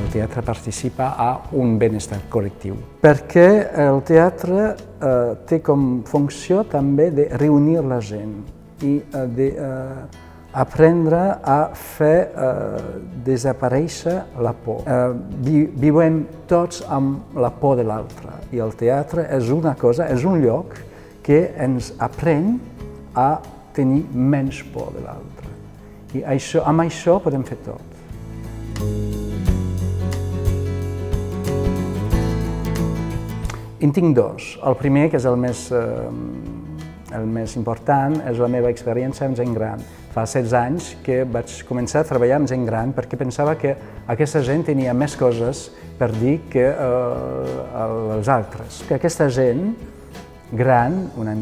el teatre participa a un benestar col·lectiu. Perquè el teatre té com funció també de reunir la gent i d'aprendre a fer desaparèixer la por. Vivem tots amb la por de l'altre i el teatre és una cosa, és un lloc que ens aprèn a tenir menys por de l'altre. I amb això podem fer tot. En tinc dos. El primer, que és el més important, és la meva experiència amb gent gran. Fa 16 anys que vaig començar a treballar amb gent gran perquè pensava que aquesta gent tenia més coses per dir que els altres. Que aquesta gent gran, una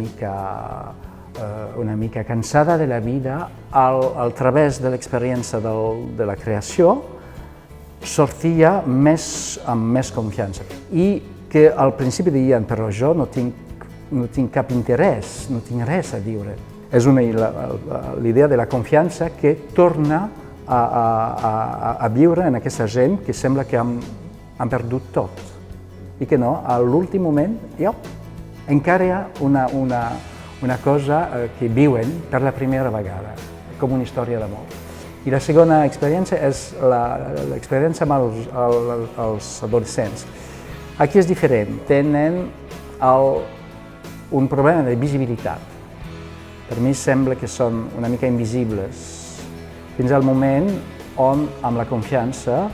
mica cansada de la vida, al través de l'experiència de la creació, sortia amb més confiança. I que al principi deien, però jo no tinc cap interès, no tinc res a diure. És l'idea de la confiança que torna a viure en aquesta gent que sembla que han perdut tot. I que no, a l'últim moment, encara hi ha una cosa que viuen per la primera vegada, com una història d'amor. I la segona experiència és l'experiència amb els adolescents. Aquí és diferent, tenen un problema de visibilitat. Per mi sembla que són una mica invisibles, fins al moment on, amb la confiança,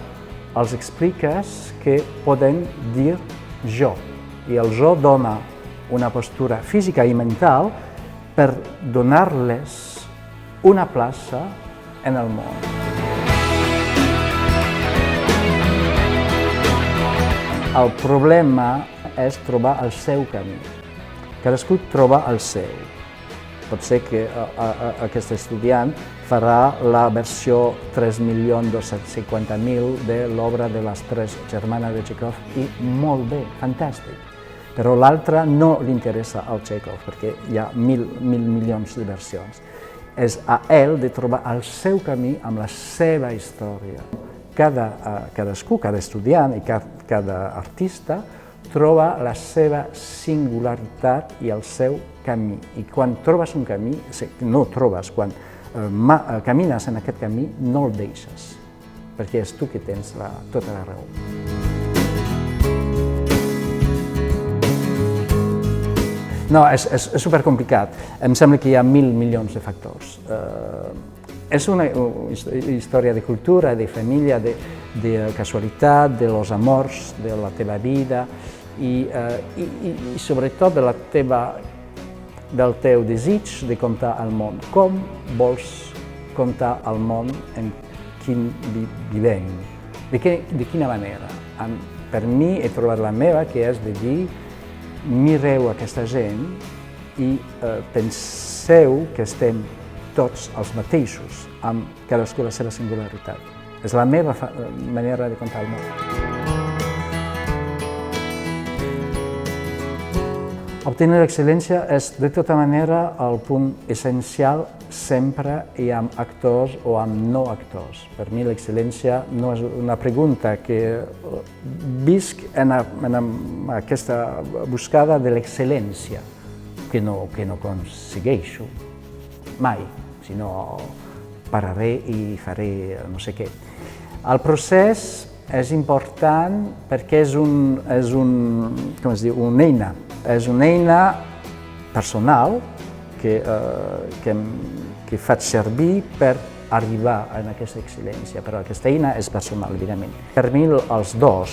els expliques que poden dir jo. I el jo dona una postura física i mental per donar-les una plaça en el món. El problema és trobar el seu camí. Cadascú troba el seu. Pot ser que aquest estudiant farà la versió 3.250.000 de l'obra de les tres germanes de Txékhov i molt bé, fantàstic. Però l'altre no li interessa al Txékhov perquè hi ha mil milions de versions. És a ell de trobar el seu camí amb la seva història. Cadascú, cada estudiant i cada artista troba la seva singularitat i el seu camí. I quan trobes un camí, no trobes, quan camines en aquest camí, no el deixes, perquè és tu que tens tota la raó. No, és supercomplicat. Em sembla que hi ha 1.000 milions de factors. És una història de cultura, de família, de casualitat, de los amors, de la teva vida i sobretot del teu desig de contar al món. Com vols contar al món en quin vivem? De quina manera? Per mi he trobat la meva, que és de dir mireu aquesta gent i penseu que estem tots els mateixos, amb cadascú la seva singularitat. És la meva manera de contar el món. Obtenir l'excel·lència és, de tota manera, el punt essencial sempre i amb actors o amb no actors. Per mi l'excel·lència no és una pregunta que visc en aquesta buscada de l'excel·lència, que no aconsegueixo mai, sinó pararé i faré no sé què. El procés és important perquè és una eina. És una eina personal que faig servir per arribar a aquesta excel·lència, però aquesta eina és personal, evidentment. Per mi els dos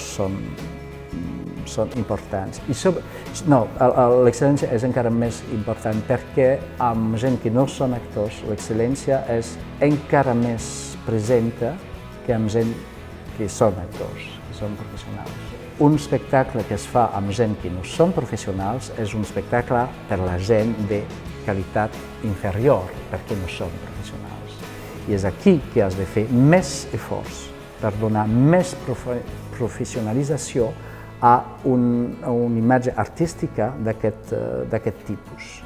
són importants. L'excel·lència és encara més important perquè amb gent que no són actors, l'excel·lència és encara més presenta que amb gent que són actors, que són professionals. Un espectacle que es fa amb gent que no són professionals és un espectacle per la gent de qualitat inferior, perquè no són professionals. I és aquí que has de fer més esforç per donar més professionalització a una imatge artística d'aquest tipus.